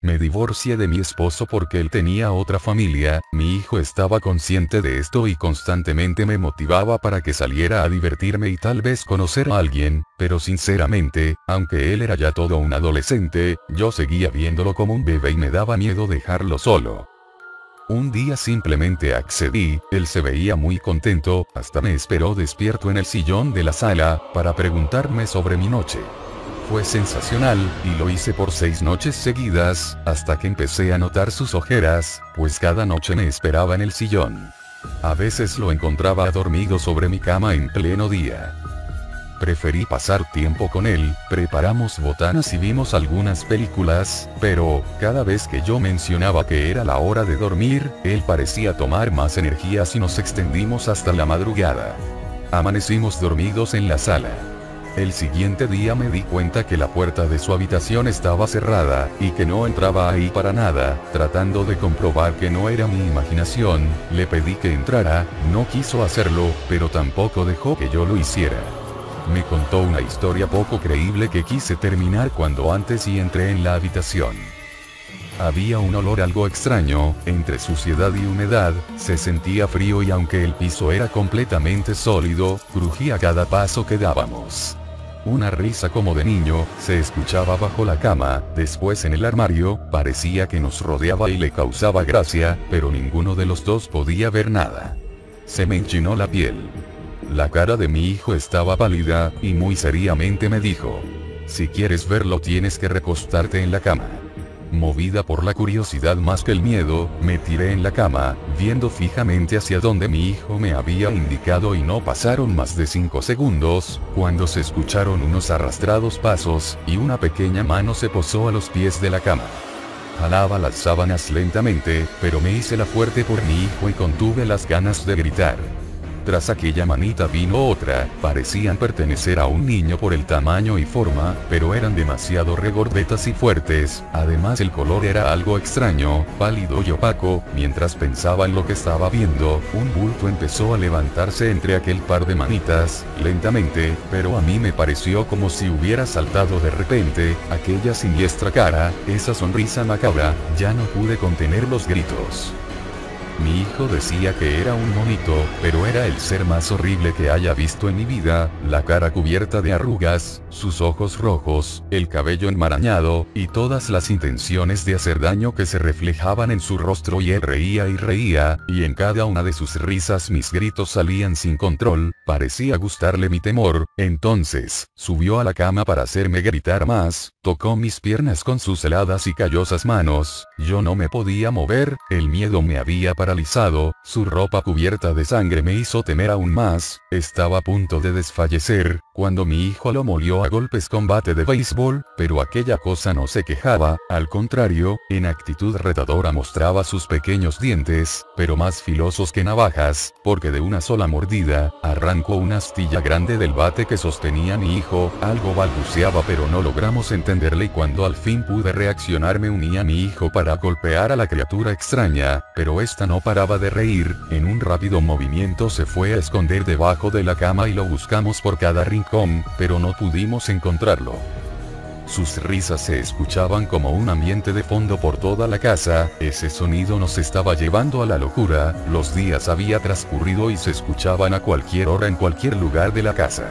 me divorcié de mi esposo porque él tenía otra familia. Mi hijo estaba consciente de esto y constantemente me motivaba para que saliera a divertirme y tal vez conocer a alguien, pero sinceramente, aunque él era ya todo un adolescente, yo seguía viéndolo como un bebé y me daba miedo dejarlo solo. Un día simplemente accedí, él se veía muy contento, hasta me esperó despierto en el sillón de la sala, para preguntarme sobre mi noche. Fue sensacional, y lo hice por 6 noches seguidas, hasta que empecé a notar sus ojeras, pues cada noche me esperaba en el sillón. A veces lo encontraba dormido sobre mi cama en pleno día. Preferí pasar tiempo con él, preparamos botanas y vimos algunas películas, pero, cada vez que yo mencionaba que era la hora de dormir, él parecía tomar más energías y nos extendimos hasta la madrugada. Amanecimos dormidos en la sala. El siguiente día me di cuenta que la puerta de su habitación estaba cerrada, y que no entraba ahí para nada. Tratando de comprobar que no era mi imaginación, le pedí que entrara, no quiso hacerlo, pero tampoco dejó que yo lo hiciera. Me contó una historia poco creíble que quise terminar cuando antes y entré en la habitación. Había un olor algo extraño, entre suciedad y humedad, se sentía frío y aunque el piso era completamente sólido, crujía cada paso que dábamos. Una risa como de niño, se escuchaba bajo la cama, después en el armario, parecía que nos rodeaba y le causaba gracia, pero ninguno de los dos podía ver nada. Se me enchinó la piel. La cara de mi hijo estaba pálida, y muy seriamente me dijo: si quieres verlo tienes que recostarte en la cama. Movida por la curiosidad más que el miedo, me tiré en la cama, viendo fijamente hacia donde mi hijo me había indicado y no pasaron más de 5 segundos, cuando se escucharon unos arrastrados pasos, y una pequeña mano se posó a los pies de la cama. Jalaba las sábanas lentamente, pero me hice la fuerte por mi hijo y contuve las ganas de gritar. Tras aquella manita vino otra, parecían pertenecer a un niño por el tamaño y forma, pero eran demasiado regordetas y fuertes, además el color era algo extraño, pálido y opaco. Mientras pensaba en lo que estaba viendo, un bulto empezó a levantarse entre aquel par de manitas, lentamente, pero a mí me pareció como si hubiera saltado de repente, aquella siniestra cara, esa sonrisa macabra. Ya no pude contener los gritos. Mi hijo decía que era un monito, pero era el ser más horrible que haya visto en mi vida, la cara cubierta de arrugas, sus ojos rojos, el cabello enmarañado, y todas las intenciones de hacer daño que se reflejaban en su rostro, y él reía y reía, y en cada una de sus risas mis gritos salían sin control. Parecía gustarle mi temor. Entonces, subió a la cama para hacerme gritar más, tocó mis piernas con sus heladas y callosas manos. Yo no me podía mover, el miedo me había paralizado, su ropa cubierta de sangre me hizo temer aún más. Estaba a punto de desfallecer, cuando mi hijo lo molió a golpes con bate de béisbol, pero aquella cosa no se quejaba, al contrario, en actitud retadora mostraba sus pequeños dientes, pero más filosos que navajas, porque de una sola mordida, arrancó una astilla grande del bate que sostenía mi hijo. Algo balbuceaba pero no logramos entenderle, y cuando al fin pude reaccionar me uní a mi hijo para golpear a la criatura extraña, pero esta no paraba de reír. En un rápido movimiento se fue a esconder debajo de la cama y lo buscamos por cada rincón, pero no pudimos encontrarlo. Sus risas se escuchaban como un ambiente de fondo por toda la casa. Ese sonido nos estaba llevando a la locura. Los días había transcurrido y se escuchaban a cualquier hora en cualquier lugar de la casa.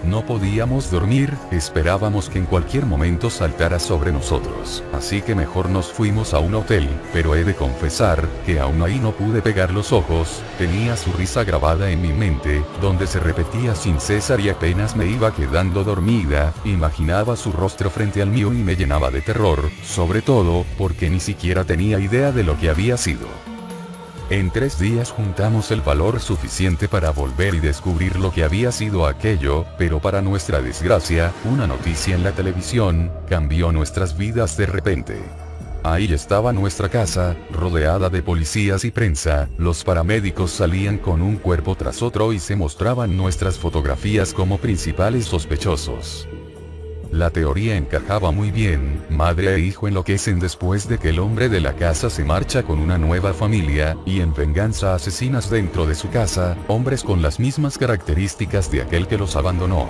No podíamos dormir, esperábamos que en cualquier momento saltara sobre nosotros. Así que mejor nos fuimos a un hotel, pero he de confesar que aún ahí no pude pegar los ojos. Tenía su risa grabada en mi mente, donde se repetía sin cesar, y apenas me iba quedando dormida, imaginaba su rostro frente al mío y me llenaba de terror, sobre todo, porque ni siquiera tenía idea de lo que había sido. En 3 días juntamos el valor suficiente para volver y descubrir lo que había sido aquello, pero para nuestra desgracia, una noticia en la televisión cambió nuestras vidas de repente. Ahí estaba nuestra casa, rodeada de policías y prensa. Los paramédicos salían con un cuerpo tras otro y se mostraban nuestras fotografías como principales sospechosos. La teoría encajaba muy bien. Madre e hijo enloquecen después de que el hombre de la casa se marcha con una nueva familia, y en venganza asesinas dentro de su casa, hombres con las mismas características de aquel que los abandonó.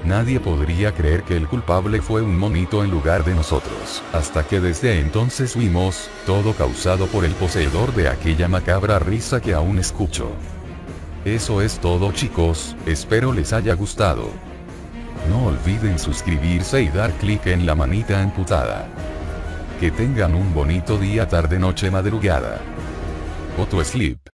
Nadie podría creer que el culpable fue un monito en lugar de nosotros, hasta que desde entonces huimos, todo causado por el poseedor de aquella macabra risa que aún escucho. Eso es todo chicos, espero les haya gustado. No olviden suscribirse y dar clic en la manita amputada. Que tengan un bonito día, tarde, noche, madrugada. Go to sleep.